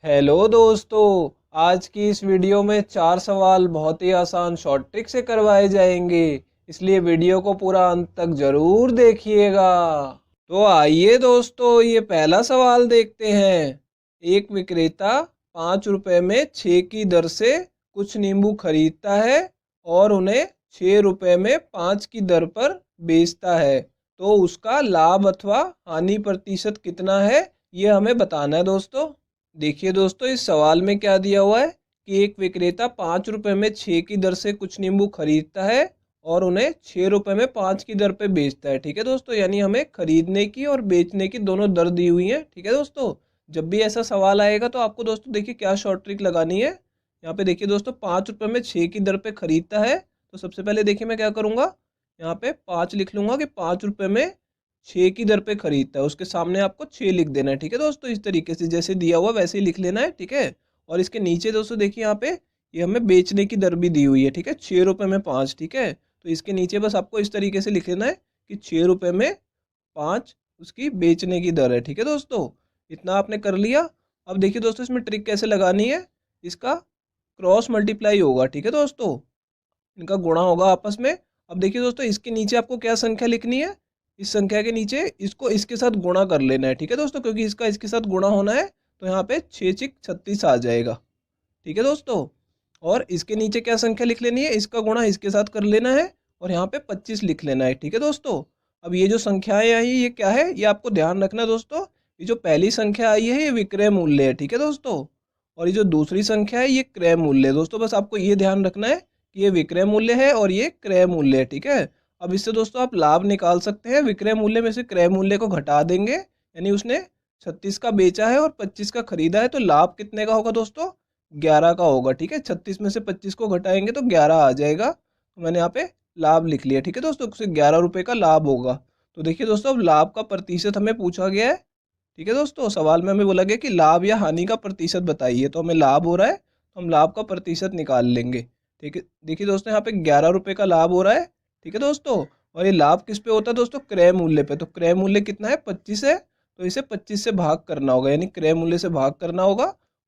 Hello दोस्तों। आज की इस वीडियो में 4 सवाल बहुत ही आसान शॉर्ट ट्रिक से करवाए जाएंगे, इसलिए वीडियो को पूरा अंत तक जरूर देखिएगा। तो आइए दोस्तों, ये पहला सवाल देखते हैं। एक विक्रेता 5 रुपए में 6 की दर से कुछ नींबू खरीदता है और उन्हें 6 रुपए में 5 की दर पर बेचता है, तो उसका लाभ अथवा हानि प्रतिशत कितना है, ये हमें बताना है दोस्तों। देखिए दोस्तों, इस सवाल में क्या दिया हुआ है कि एक विक्रेता 5 रुपए में 6 की दर से कुछ नींबू खरीदता है और उन्हें 6 रुपए में 5 की दर पे बेचता है। ठीक है दोस्तों, यानी हमें खरीदने की और बेचने की दोनों दर दी हुई है। ठीक है दोस्तों, जब भी ऐसा सवाल आएगा तो आपको दोस्तों देखिए क्या शॉर्ट ट्रिक लगानी है। यहाँ पे देखिए दोस्तों, 5 रुपए में 6 की दर पे खरीदता है, तो सबसे पहले देखिए मैं क्या करूँगा, यहाँ पे 5 लिख लूंगा कि 5 रुपए में 6 की दर पे खरीदता है। उसके सामने आपको 6 लिख देना है। ठीक है दोस्तों, इस तरीके से जैसे दिया हुआ वैसे ही लिख लेना है। ठीक है, और इसके नीचे दोस्तों देखिए यहाँ पे ये हमें बेचने की दर भी दी हुई है। ठीक है, 6 रुपए में 5। ठीक है, तो इसके नीचे बस आपको इस तरीके से लिख लेना है कि 6 रुपए में 5 उसकी बेचने की दर है। ठीक है दोस्तों, इतना आपने कर लिया। अब देखिए दोस्तों, इसमें ट्रिक कैसे लगानी है, इसका क्रॉस मल्टीप्लाई होगा। ठीक है दोस्तों, इनका गुणा होगा आपस में। अब देखिए दोस्तों, इसके नीचे आपको क्या संख्या लिखनी है, इस संख्या के नीचे इसको इसके साथ गुणा कर लेना है। ठीक है दोस्तों, क्योंकि इसका इसके साथ गुणा होना है, तो यहाँ पे 6 6 36 आ जाएगा। ठीक है दोस्तों, और इसके नीचे क्या संख्या लिख लेनी है, इसका गुणा इसके साथ कर लेना है और यहाँ पे 25 लिख लेना है। ठीक है दोस्तों, अब ये जो संख्याएं आई ये क्या है, ये आपको ध्यान रखना है दोस्तों। ये जो पहली संख्या आई है ये विक्रय मूल्य है। ठीक है दोस्तों, और ये जो दूसरी संख्या है ये क्रय मूल्य है। दोस्तों बस आपको ये ध्यान रखना है कि ये विक्रय मूल्य है और ये क्रय मूल्य है। ठीक है, अब इससे दोस्तों आप लाभ निकाल सकते हैं। विक्रय मूल्य में से क्रय मूल्य को घटा देंगे, यानी उसने 36 का बेचा है और 25 का खरीदा है, तो लाभ कितने का होगा दोस्तों, 11 का होगा। ठीक है, 36 में से 25 को घटाएंगे तो 11 आ जाएगा, तो मैंने यहाँ पे लाभ लिख लिया। ठीक है दोस्तों, उससे 11 रुपये का लाभ होगा। तो देखिए दोस्तों, अब लाभ का प्रतिशत हमें पूछा गया है। ठीक है दोस्तों, सवाल में हमें बोला गया कि लाभ या हानि का प्रतिशत बताइए, तो हमें लाभ हो रहा है तो हम लाभ का प्रतिशत निकाल लेंगे। ठीक है, देखिए दोस्तों यहाँ पे 11 रुपये का लाभ हो रहा है। ठीक है दोस्तों, और ये लाभ किस पे होता है दोस्तों, क्रय मूल्य पे। तो क्रय मूल्य कितना है, 25 है, तो इसे 25 से भाग करना होगा, यानी क्रय मूल्य से भाग करना होगा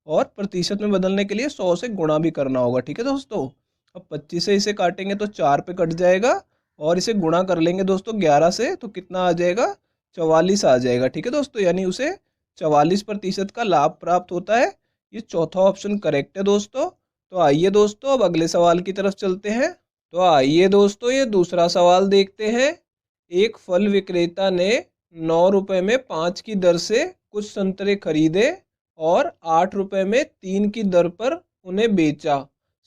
और प्रतिशत में बदलने के लिए 100 से गुणा भी करना होगा। ठीक है दोस्तों, अब 25 से इसे काटेंगे तो 4 पे कट जाएगा और इसे गुणा कर लेंगे दोस्तों 11 से, तो कितना आ जाएगा, 44 आ जाएगा। ठीक है दोस्तों, यानी उसे 44% का लाभ प्राप्त होता है। ये चौथा ऑप्शन करेक्ट है दोस्तों। तो आइए दोस्तों, अब अगले सवाल की तरफ चलते हैं। तो आइए दोस्तों, ये दूसरा सवाल देखते हैं। एक फल विक्रेता ने 9 रुपए में 5 की दर से कुछ संतरे खरीदे और 8 रुपए में 3 की दर पर उन्हें बेचा।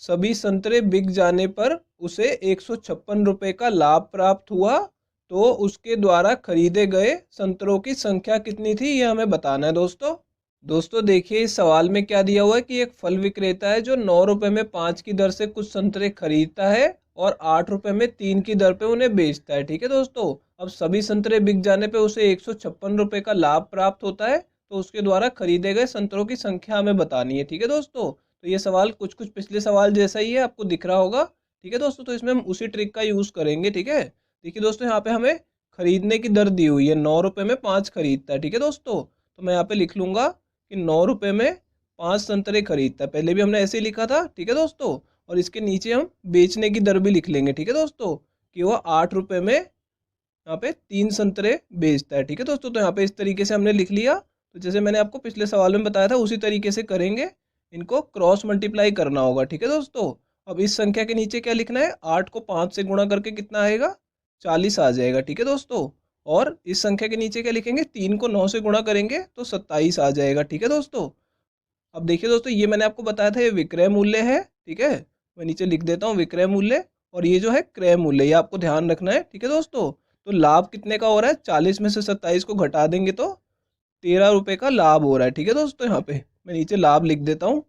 सभी संतरे बिक जाने पर उसे 156 रुपए का लाभ प्राप्त हुआ, तो उसके द्वारा खरीदे गए संतरों की संख्या कितनी थी, ये हमें बताना है दोस्तों। दोस्तों देखिए, इस सवाल में क्या दिया हुआ है कि एक फल विक्रेता है जो 9 रुपए में 5 की दर से कुछ संतरे खरीदता है और 8 रुपए में 3 की दर पे उन्हें बेचता है। ठीक है दोस्तों, अब सभी संतरे बिक जाने पे उसे 156 रुपए का लाभ प्राप्त होता है, तो उसके द्वारा खरीदे गए संतरों की संख्या हमें बतानी है। ठीक है दोस्तों, तो ये सवाल कुछ कुछ पिछले सवाल जैसा ही है, आपको दिख रहा होगा। ठीक है दोस्तों, तो इसमें हम उसी ट्रिक का यूज़ करेंगे। ठीक है, देखिए दोस्तों, यहाँ पे हमें खरीदने की दर दी हुई है, 9 रुपए में 5 खरीदता है। ठीक है दोस्तों, तो मैं यहाँ पे लिख लूंगा कि 9 रुपए में 5 संतरे खरीदता है। पहले भी हमने ऐसे ही लिखा था। ठीक है दोस्तों, और इसके नीचे हम बेचने की दर भी लिख लेंगे। ठीक है दोस्तों, कि वो 8 रुपए में यहाँ पे 3 संतरे बेचता है। ठीक है दोस्तों, तो यहाँ पे इस तरीके से हमने लिख लिया। तो जैसे मैंने आपको पिछले सवाल में बताया था उसी तरीके से करेंगे, इनको क्रॉस मल्टीप्लाई करना होगा। ठीक है दोस्तों, अब इस संख्या के नीचे क्या लिखना है, 8 को 5 से गुणा करके कितना आएगा, 40 आ जाएगा। ठीक है दोस्तों, और इस संख्या के नीचे क्या लिखेंगे, 3 को 9 से गुणा करेंगे तो 27 आ जाएगा। ठीक है दोस्तों, अब देखिए दोस्तों, ये मैंने आपको बताया था ये विक्रय मूल्य है। ठीक है, मैं नीचे लिख देता हूँ विक्रय मूल्य, और ये जो है क्रय मूल्य, ये आपको ध्यान रखना है। ठीक है दोस्तों, तो लाभ कितने का हो रहा है, 40 में से 27 को घटा देंगे तो 13 रुपए का लाभ हो रहा है। ठीक है दोस्तों, यहाँ पे मैं नीचे लाभ लिख देता हूँ।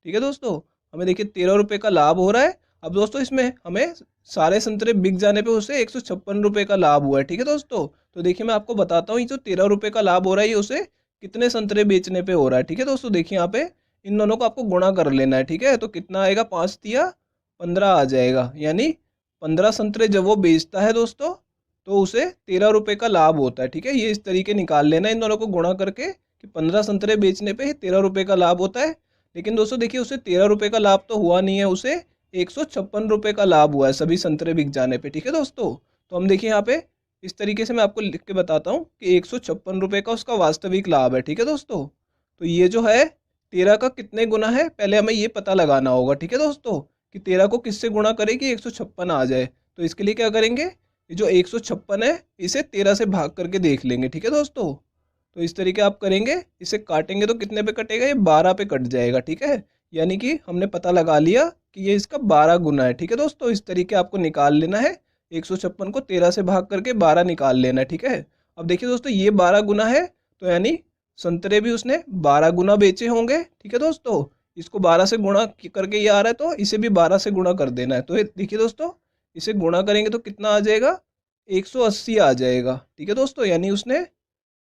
ठीक है दोस्तों, हमें देखिए 13 रुपए का लाभ हो रहा है। अब दोस्तों इसमें हमें सारे संतरे बिक जाने पे उसे 156 रुपए का लाभ हुआ है। ठीक है दोस्तों, तो देखिए मैं आपको बताता हूँ, ये जो 13 रुपए का लाभ हो रहा है ये उसे कितने संतरे बेचने पे हो रहा है। ठीक है दोस्तों, देखिए यहाँ पे इन दोनों को आपको गुणा कर लेना है। ठीक है, तो कितना आएगा, 5 तिया 15 आ जाएगा, यानी 15 संतरे जब वो बेचता है दोस्तों तो उसे 13 रुपए का लाभ होता है। ठीक है, ये इस तरीके निकाल लेना इन दोनों को गुणा करके कि 15 संतरे बेचने पे ही 13 रुपये का लाभ होता है। लेकिन दोस्तों देखिए उसे 13 रुपये का लाभ तो हुआ नहीं है, उसे 156 रुपये का लाभ हुआ है सभी संतरे बिक जाने पे। ठीक है दोस्तों, तो हम देखिए यहाँ पे इस तरीके से मैं आपको लिख के बताता हूँ कि 156 रुपये का उसका वास्तविक लाभ है। ठीक है दोस्तों, तो ये जो है 13 का कितने गुना है, पहले हमें ये पता लगाना होगा। ठीक है दोस्तों, कि 13 को किससे गुणा करें कि 156 आ जाए। तो इसके लिए क्या करेंगे, ये जो 156 है इसे 13 से भाग करके देख लेंगे। ठीक है दोस्तों, तो इस तरीके आप करेंगे, इसे काटेंगे तो कितने पे कटेगा, ये 12 पे कट जाएगा। ठीक है, यानी कि हमने पता लगा लिया कि ये इसका 12 गुना है। ठीक है दोस्तों, इस तरीके आपको निकाल लेना है, 156 को 13 से भाग करके 12 निकाल लेना है। ठीक है, अब देखिए दोस्तों ये 12 गुना है, तो यानी संतरे भी उसने 12 गुना बेचे होंगे। ठीक है दोस्तों, इसको 12 से गुणा करके ये आ रहा है, तो इसे भी 12 से गुणा कर देना है। तो ये देखिए दोस्तों, इसे गुणा करेंगे तो कितना आ जाएगा, 180 आ जाएगा। ठीक है दोस्तों, यानी उसने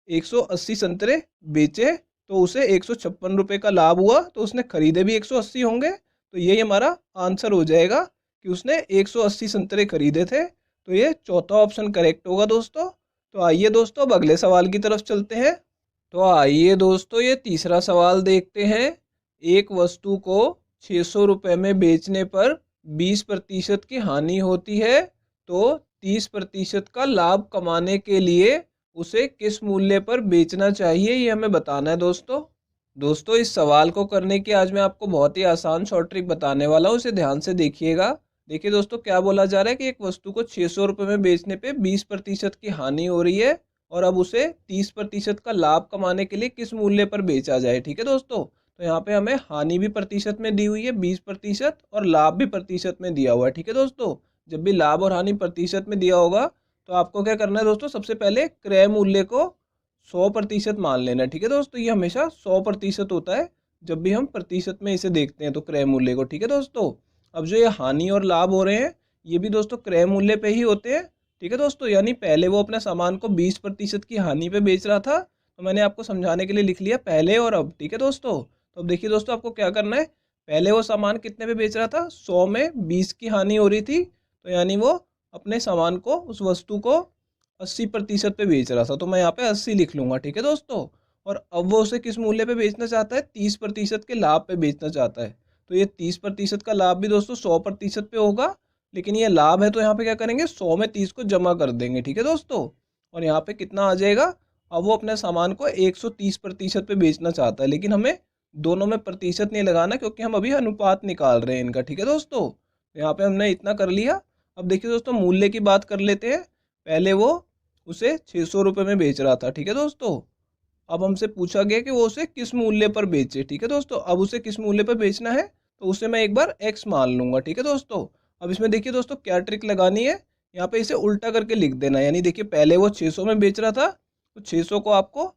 180 संतरे बेचे तो उसे 156 रुपये का लाभ हुआ, तो उसने खरीदे भी 180 होंगे। तो यही हमारा आंसर हो जाएगा कि उसने 180 संतरे खरीदे थे। तो ये चौथा ऑप्शन करेक्ट होगा दोस्तों। तो आइए दोस्तों अब अगले सवाल की तरफ चलते हैं। तो आइए दोस्तों ये तीसरा सवाल देखते हैं। एक वस्तु को 600 रुपये में बेचने पर 20% की हानि होती है, तो 30% का लाभ कमाने के लिए उसे किस मूल्य पर बेचना चाहिए, ये हमें बताना है दोस्तों इस सवाल को करने की आज मैं आपको बहुत ही आसान शॉर्ट ट्रिक बताने वाला हूँ, इसे ध्यान से देखिएगा। देखिए दोस्तों क्या बोला जा रहा है कि एक वस्तु को 600 रुपये में बेचने पे 20% की हानि हो रही है और अब उसे 30% का लाभ कमाने के लिए किस मूल्य पर बेचा जाए। ठीक है दोस्तों, तो यहाँ पे हमें हानि भी प्रतिशत में दी हुई है 20% और लाभ भी प्रतिशत में दिया हुआ है। ठीक है दोस्तों, जब भी लाभ और हानि प्रतिशत में दिया होगा तो आपको क्या करना है दोस्तों, सबसे पहले क्रय मूल्य को 100% मान लेना है। ठीक है दोस्तों, ये हमेशा 100% होता है जब भी हम प्रतिशत में इसे देखते हैं तो क्रय मूल्य को। ठीक है दोस्तों, अब जो ये हानि और लाभ हो रहे हैं ये भी दोस्तों क्रय मूल्य पे ही होते हैं। ठीक है दोस्तों, यानी पहले वो अपने सामान को 20% की हानि पे बेच रहा था, तो मैंने आपको समझाने के लिए लिख लिया पहले और अब। ठीक है दोस्तों, तो अब देखिए दोस्तों आपको क्या करना है, पहले वो सामान कितने पे बेच रहा था, 100 में 20 की हानि हो रही थी, तो यानी वो अपने सामान को, उस वस्तु को 80% पे बेच रहा था, तो मैं यहाँ पे 80 लिख लूंगा। ठीक है दोस्तों, और अब वो उसे किस मूल्य पे बेचना चाहता है, 30% के लाभ पे बेचना चाहता है। तो ये 30% का लाभ भी दोस्तों 100% पे होगा, लेकिन ये लाभ है तो यहाँ पे क्या करेंगे, 100 में 30 को जमा कर देंगे। ठीक है दोस्तों, और यहाँ पे कितना आ जाएगा, अब वो अपने सामान को 130% पे बेचना चाहता है, लेकिन हमें दोनों में प्रतिशत नहीं लगाना क्योंकि हम अभी अनुपात निकाल रहे हैं इनका। ठीक है दोस्तों, यहाँ पे हमने इतना कर लिया। अब देखिए दोस्तों मूल्य की बात कर लेते हैं। पहले वो उसे 600 रुपये में बेच रहा था। ठीक है दोस्तों, अब हमसे पूछा गया कि वो उसे किस मूल्य पर बेचे। ठीक है दोस्तों, अब उसे किस मूल्य पर बेचना है तो उसे मैं एक बार x मान लूंगा। ठीक है दोस्तों, अब इसमें देखिए दोस्तों क्या ट्रिक लगानी है, यहाँ पे इसे उल्टा करके लिख देना है। यानी देखिए पहले वो 600 में बेच रहा था तो 600 को आपको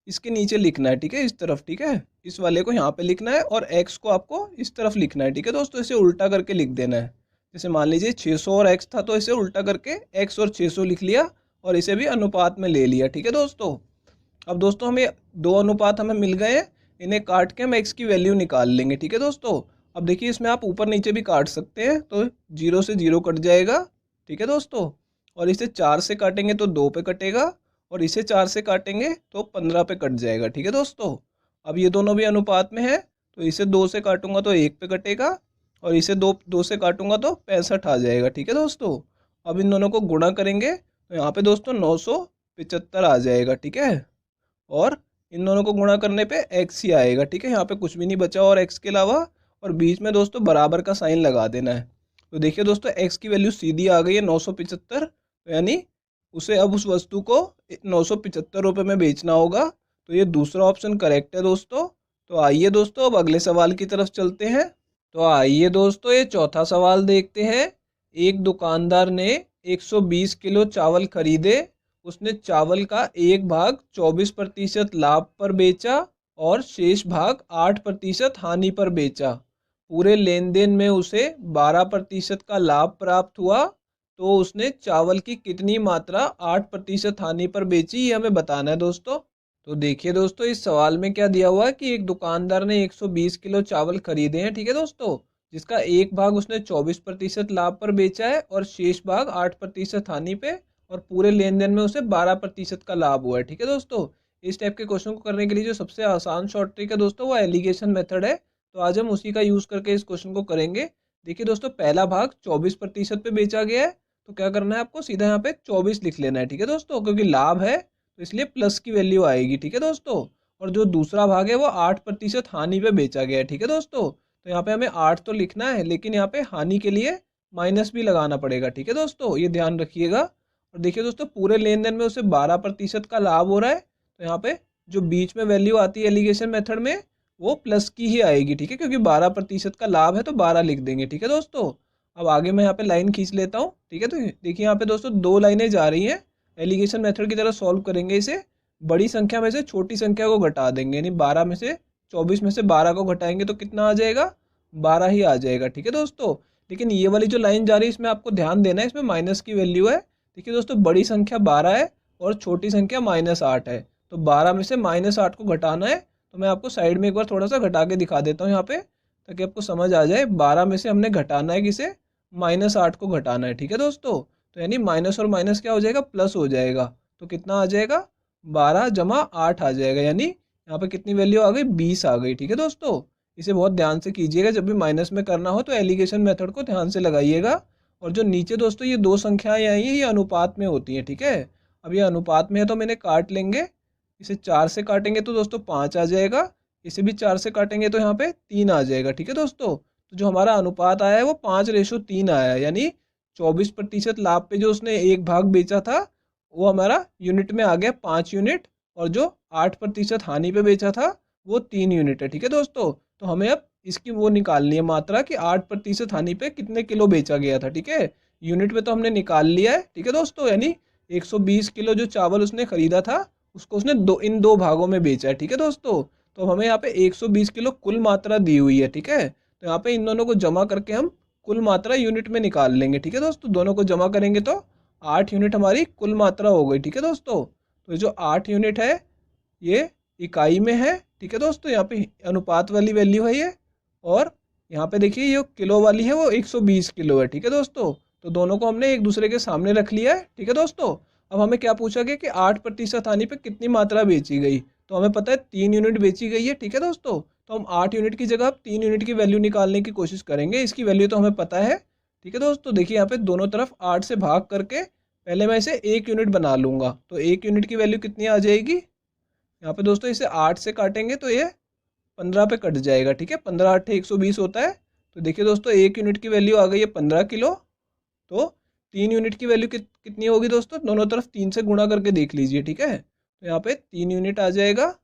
इसके नीचे लिखना है। ठीक है, इस तरफ। ठीक है, इस वाले को यहाँ पे लिखना है और x को आपको इस तरफ लिखना है। ठीक है दोस्तों, इसे उल्टा करके लिख देना है। जैसे मान लीजिए 600 और x था तो इसे उल्टा करके x और 600 लिख लिया और इसे भी अनुपात में ले लिया। ठीक है दोस्तों, अब दोस्तों हमें दो अनुपात हमें मिल गए हैं, इन्हें काट के हम x की वैल्यू निकाल लेंगे। ठीक है दोस्तों, अब देखिए इसमें आप ऊपर नीचे भी काट सकते हैं, तो 0 से 0 कट जाएगा। ठीक है दोस्तों, और इसे 4 से काटेंगे तो 2 पे कटेगा और इसे 4 से काटेंगे तो 15 पे कट जाएगा। ठीक है दोस्तों, अब ये दोनों भी अनुपात में है तो इसे 2 से काटूंगा तो 1 पे कटेगा और इसे दो से काटूंगा तो 65 आ जाएगा। ठीक है दोस्तों, अब इन दोनों को गुणा करेंगे तो यहाँ पे दोस्तों 975 आ जाएगा। ठीक है, और इन दोनों को गुणा करने पे x ही आएगा। ठीक है, यहाँ पे कुछ भी नहीं बचा और x के अलावा, और बीच में दोस्तों बराबर का साइन लगा देना है। तो देखिए दोस्तों x की वैल्यू सीधी आ गई है 975, तो यानी उसे अब उस वस्तु को 975 रुपये में बेचना होगा। तो ये दूसरा ऑप्शन करेक्ट है दोस्तों। तो आइए दोस्तों अब अगले सवाल की तरफ चलते हैं। तो आइए दोस्तों ये चौथा सवाल देखते हैं। एक दुकानदार ने 120 किलो चावल खरीदे, उसने चावल का एक भाग 24% लाभ पर बेचा और शेष भाग 8% हानि पर बेचा। पूरे लेन देन में उसे 12% का लाभ प्राप्त हुआ, तो उसने चावल की कितनी मात्रा 8% हानि पर बेची, ये हमें बताना है दोस्तों। तो देखिए दोस्तों इस सवाल में क्या दिया हुआ है कि एक दुकानदार ने 120 किलो चावल खरीदे हैं। ठीक है दोस्तों, जिसका एक भाग उसने 24% लाभ पर बेचा है और शेष भाग 8% हानि पे, और पूरे लेन देन में उसे 12% का लाभ हुआ है। ठीक है दोस्तों, इस टाइप के क्वेश्चन को करने के लिए जो सबसे आसान शॉर्ट ट्रिक है दोस्तों वो एलिगेशन मेथड है। तो आज हम उसी का यूज़ करके इस क्वेश्चन को करेंगे। देखिए दोस्तों, पहला भाग 24% पे बेचा गया है, तो क्या करना है आपको, सीधा यहाँ पे 24 लिख लेना है। ठीक है दोस्तों, क्योंकि लाभ है तो इसलिए प्लस की वैल्यू आएगी। ठीक है दोस्तों, और जो दूसरा भाग है वो 8% हानि पे बेचा गया है। ठीक है दोस्तों, तो यहाँ पे हमें 8 तो लिखना है, लेकिन यहाँ पे हानि के लिए माइनस भी लगाना पड़ेगा। ठीक है दोस्तों, ये ध्यान रखिएगा। और देखिए दोस्तों, पूरे लेन देन में उसे 12% का लाभ हो रहा है, तो यहाँ पे जो बीच में वैल्यू आती है एलिगेशन मेथड में वो प्लस की ही आएगी। ठीक है, क्योंकि 12% का लाभ है तो 12 लिख देंगे। ठीक है दोस्तों, अब आगे मैं यहाँ पे लाइन खींच लेता हूँ। ठीक है, तो देखिए यहाँ पे दोस्तों 2 लाइनें जा रही हैं। एलिगेशन मेथड की तरह सॉल्व करेंगे इसे। बड़ी संख्या में से छोटी संख्या को घटा देंगे, यानी 12 में से 24 में से 12 को घटाएंगे तो कितना आ जाएगा, 12 ही आ जाएगा। ठीक है दोस्तों, लेकिन ये वाली जो लाइन जा रही है इसमें आपको ध्यान देना है, इसमें माइनस की वैल्यू है। देखिए दोस्तों, बड़ी संख्या 12 है और छोटी संख्या -8 है, तो 12 में से -8 को घटाना है। तो मैं आपको साइड में एक बार थोड़ा सा घटा के दिखा देता हूँ यहाँ पे, ताकि आपको समझ आ जाए। 12 में से हमने घटाना है किसे, -8 को घटाना है। ठीक है दोस्तों, तो यानी माइनस और माइनस क्या हो जाएगा, प्लस हो जाएगा। तो कितना आ जाएगा, 12 जमा 8 आ जाएगा, यानी यहाँ पे कितनी वैल्यू आ गई, 20 आ गई। ठीक है दोस्तों, इसे बहुत ध्यान से कीजिएगा, जब भी माइनस में करना हो तो एलिगेशन मेथड को ध्यान से लगाइएगा। और जो नीचे दोस्तों ये 2 संख्याएं आई हैं ये अनुपात में होती हैं। ठीक है, अब ये अनुपात में है तो मैंने काट लेंगे। इसे 4 से काटेंगे तो दोस्तों 5 आ जाएगा, इसे भी 4 से काटेंगे तो यहाँ पे 3 आ जाएगा। ठीक है दोस्तों, तो जो हमारा अनुपात आया है वो 5:3 आया है, यानी 24% लाभ पे जो उसने एक भाग बेचा था वो हमारा यूनिट में आ गया 5 यूनिट, और जो 8% हानि पे बेचा था वो 3 यूनिट है। ठीक है दोस्तों, तो हमें अब इसकी वो निकालनी है मात्रा कि 8% हानि पे कितने किलो बेचा गया था। ठीक है, यूनिट में तो हमने निकाल लिया है। ठीक है दोस्तों, यानी 120 किलो जो चावल उसने खरीदा था उसको उसने इन दो भागों में बेचा है। ठीक है दोस्तों, तो हमें यहाँ पे 120 किलो कुल मात्रा दी हुई है। ठीक है, तो यहाँ पे इन दोनों को जमा करके हम कुल मात्रा यूनिट में निकाल लेंगे। ठीक है दोस्तों, दोनों को जमा करेंगे तो 8 यूनिट हमारी कुल मात्रा हो गई। ठीक है दोस्तों, तो जो 8 यूनिट है ये इकाई में है। ठीक है दोस्तों, यहाँ पे अनुपात वाली वैल्यू है ये, और यहाँ पे देखिए ये किलो वाली है वो 120 किलो है। ठीक है दोस्तों, तो दोनों को हमने एक दूसरे के सामने रख लिया है। ठीक है दोस्तों, अब हमें क्या पूछा गया कि 8% हानि पे कितनी मात्रा बेची गई, तो हमें पता है 3 यूनिट बेची गई है। ठीक है दोस्तों, तो हम 8 यूनिट की जगह 3 यूनिट की वैल्यू निकालने की कोशिश करेंगे। इसकी वैल्यू तो हमें पता है। ठीक है दोस्तों, देखिए यहाँ पे दोनों तरफ 8 से भाग करके पहले मैं इसे 1 यूनिट बना लूँगा, तो 1 यूनिट की वैल्यू कितनी आ जाएगी, यहाँ पे दोस्तों इसे 8 से काटेंगे तो ये 15 पे कट जाएगा। ठीक है, 15 8 120 होता है। तो देखिए दोस्तों 1 यूनिट की वैल्यू आ गई है 15 किलो, तो 3 यूनिट की वैल्यू कितनी होगी दोस्तों, दोनों तरफ 3 से गुणा करके देख लीजिए। ठीक है, तो यहाँ पे 3 यूनिट आ जाएगा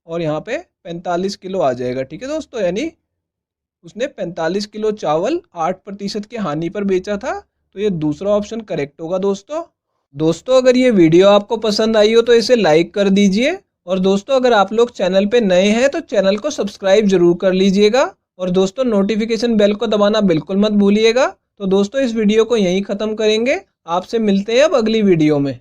और यहाँ पे 45 किलो आ जाएगा। ठीक है दोस्तों, यानी उसने 45 किलो चावल 8% की हानि पर बेचा था, तो ये दूसरा ऑप्शन करेक्ट होगा दोस्तों। दोस्तों अगर ये वीडियो आपको पसंद आई हो तो इसे लाइक कर दीजिए, और दोस्तों अगर आप लोग चैनल पे नए हैं तो चैनल को सब्सक्राइब जरूर कर लीजिएगा, और दोस्तों नोटिफिकेशन बेल को दबाना बिल्कुल मत भूलिएगा। तो दोस्तों इस वीडियो को यहीं ख़त्म करेंगे, आपसे मिलते हैं अब अगली वीडियो में।